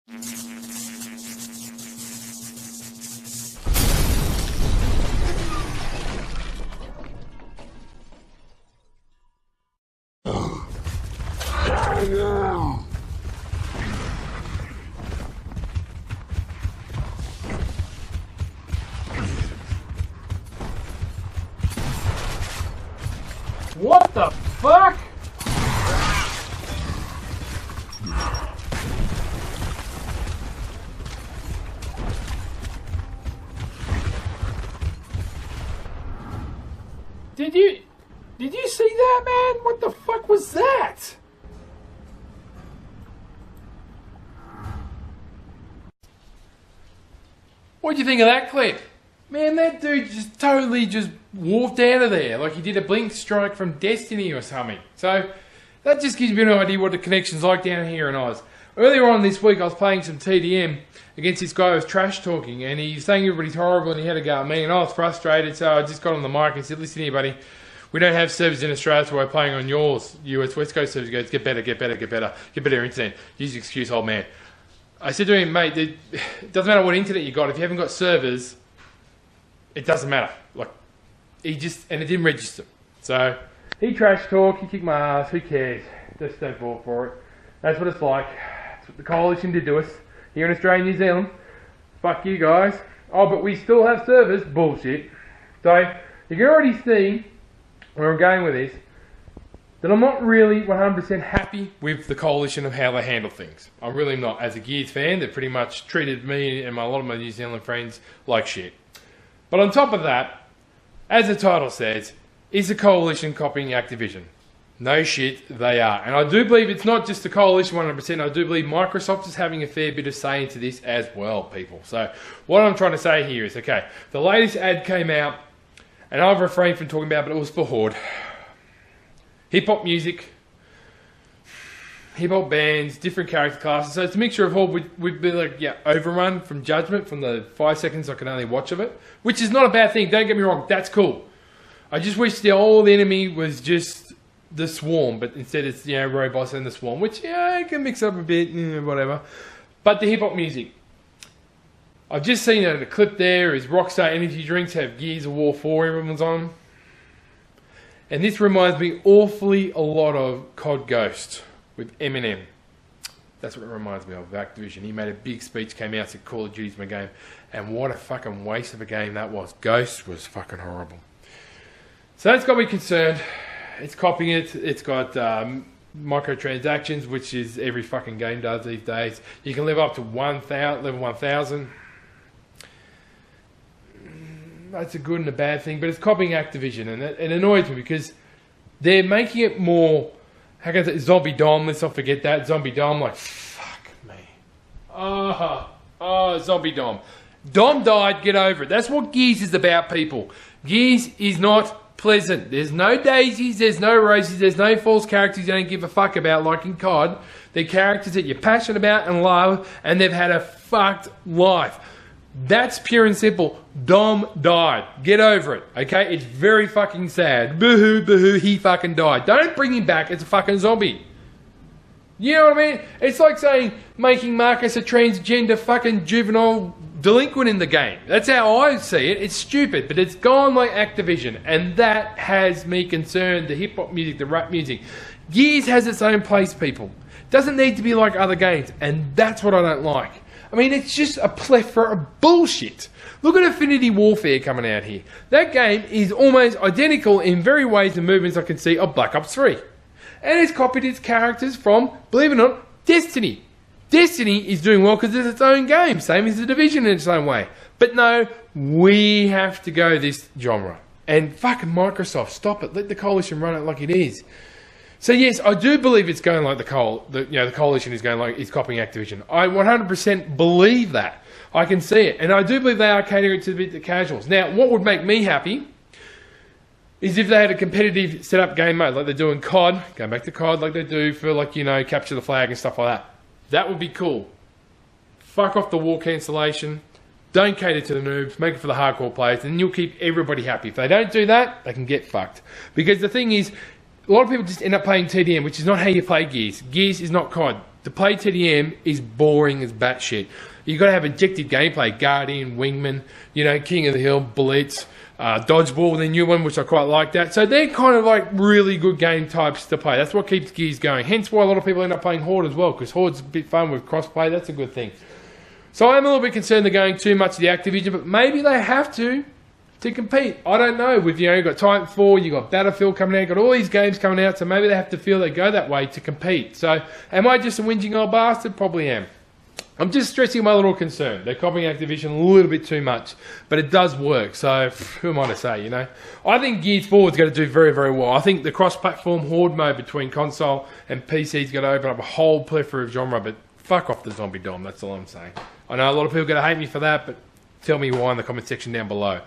What the fuck? Did you see that, man? What the fuck was that? What'd you think of that clip? Man, that dude just totally just walked out of there like he did a blink strike from Destiny or something. So that just gives me an idea what the connection's like down here in Oz. Earlier on this week I was playing some TDM against this guy who was trash talking, and he's saying everybody's horrible and he had a go at me, and I was frustrated, so I just got on the mic and said, listen here buddy, we don't have servers in Australia, so we're playing on yours, US West Coast servers. He goes, get better internet, use the excuse, old man. I said to him, mate, it doesn't matter what internet you got, if you haven't got servers, it doesn't matter. Like, and it didn't register. So, he trash talk, he kicked my ass, who cares? Just don't fall for it. That's what it's like. That's what the coalition did to us here in Australia and New Zealand. Fuck you guys. Oh, but we still have servers. Bullshit. So, you can already see where I'm going with this, that I'm not really 100% happy with the coalition of how they handle things. I'm really not. As a Gears fan, they've pretty much treated me and a lot of my New Zealand friends like shit. But on top of that, as the title says, is the coalition copying Activision? No shit, they are. And I do believe it's not just the coalition 100%, I do believe Microsoft is having a fair bit of say into this as well, people. So, what I'm trying to say here is, okay, the latest ad came out, and I've refrained from talking about it, but it was for Horde. Hip-hop music, hip-hop bands, different character classes. So it's a mixture of Horde. We'd be like, yeah, overrun from Judgment, from the 5 seconds I can only watch of it, which is not a bad thing, don't get me wrong, that's cool. I just wish the old enemy was just the Swarm, but instead it's, you know, robots and the Swarm, which, yeah, it can mix up a bit, whatever. But the hip-hop music. I've just seen a clip there is Rockstar energy drinks have Gears of War 4 everyone's on. And this reminds me awfully a lot of COD Ghost with Eminem. That's what it reminds me of Activision. He made a big speech, came out, said Call of Duty's my game. And what a fucking waste of a game that was. Ghost was fucking horrible. So that's got me concerned. It's copying it. It's got microtransactions, which is every fucking game does these days. You can live up to level 1000. That's a good and a bad thing, but it's copying Activision, and it annoys me because they're making it more, how can I say, Zombie Dom, let's not forget that, Zombie Dom, like, fuck me. Zombie Dom. Dom died, get over it. That's what Gears is about, people. Gears is not pleasant. There's no daisies, there's no roses, there's no false characters you don't give a fuck about, like in COD. They're characters that you're passionate about and love, and they've had a fucked life. That's pure and simple. Dom died. Get over it, okay? It's very fucking sad. Boo-hoo, boo-hoo, he fucking died. Don't bring him back as a fucking zombie. You know what I mean? It's like saying, making Marcus a transgender fucking juvenile delinquent in the game. That's how I see it. It's stupid, but it's gone like Activision, and that has me concerned. The hip-hop music, the rap music. Gears has its own place, people. Doesn't need to be like other games, and that's what I don't like. I mean, it's just a plethora of bullshit. Look at Affinity Warfare coming out here. That game is almost identical in very ways and movements I can see of Black Ops 3. And it's copied its characters from, believe it or not, Destiny. Destiny is doing well because it's its own game, same as The Division in its own way. But no, we have to go this genre. And fucking Microsoft, stop it. Let the coalition run it like it is. So yes, I do believe it's going like the coalition is going like it's copying Activision. I 100% believe that. I can see it, and I do believe they are catering to the casuals. Now, what would make me happy is if they had a competitive setup game mode like they do in COD, going back to COD like they do for capture the flag and stuff like that. That would be cool. Fuck off the war cancellation. Don't cater to the noobs. Make it for the hardcore players, and you'll keep everybody happy. If they don't do that, they can get fucked. Because the thing is, a lot of people just end up playing TDM, which is not how you play Gears. Gears is not COD. To play TDM is boring as batshit. You've got to have objective gameplay. Guardian, Wingman, you know, King of the Hill, Blitz, Dodgeball, the new one, which I quite like that. So they're kind of like really good game types to play. That's what keeps Gears going. Hence why a lot of people end up playing Horde as well, because Horde's a bit fun with crossplay. That's a good thing. So I'm a little bit concerned they're going too much to the Activision, but maybe they have to compete. I don't know. With, you know, you've got Titanfall, you've got Battlefield coming out, you've got all these games coming out, so maybe they have to feel they go that way to compete. So am I just a whinging old bastard? Probably am. I'm just stressing my little concern. They're copying Activision a little bit too much, but it does work. So who am I to say, you know? I think Gears 4 is going to do very, very well. I think the cross-platform Horde mode between console and PC is going to open up a whole plethora of genre, but fuck off the zombie dom. That's all I'm saying. I know a lot of people are going to hate me for that, but tell me why in the comment section down below.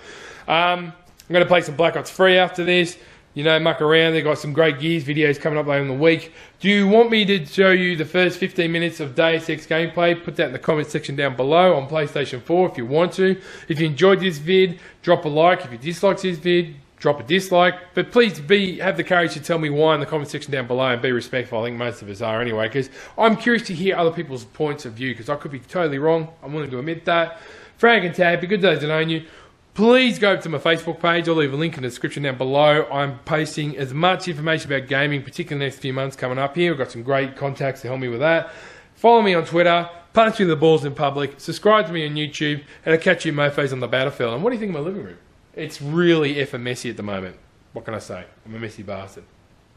I'm going to play some Black Ops 3 after this. You know, muck around. They've got some great Gears videos coming up later in the week. Do you want me to show you the first 15 minutes of Deus Ex gameplay? Put that in the comment section down below on PlayStation 4 if you want to. If you enjoyed this vid, drop a like. If you disliked this vid, drop a dislike. But please have the courage to tell me why in the comment section down below and be respectful. I think most of us are anyway, because I'm curious to hear other people's points of view, because I could be totally wrong. I'm willing to admit that. Frank and Tab, good days to know you. Please go to my Facebook page. I'll leave a link in the description down below. I'm posting as much information about gaming, particularly in the next few months coming up here. I've got some great contacts to help me with that. Follow me on Twitter. Punch me the balls in public. Subscribe to me on YouTube. And I'll catch you mofos on the battlefield. And what do you think of my living room? It's really effing messy at the moment. What can I say? I'm a messy bastard.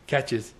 Catches.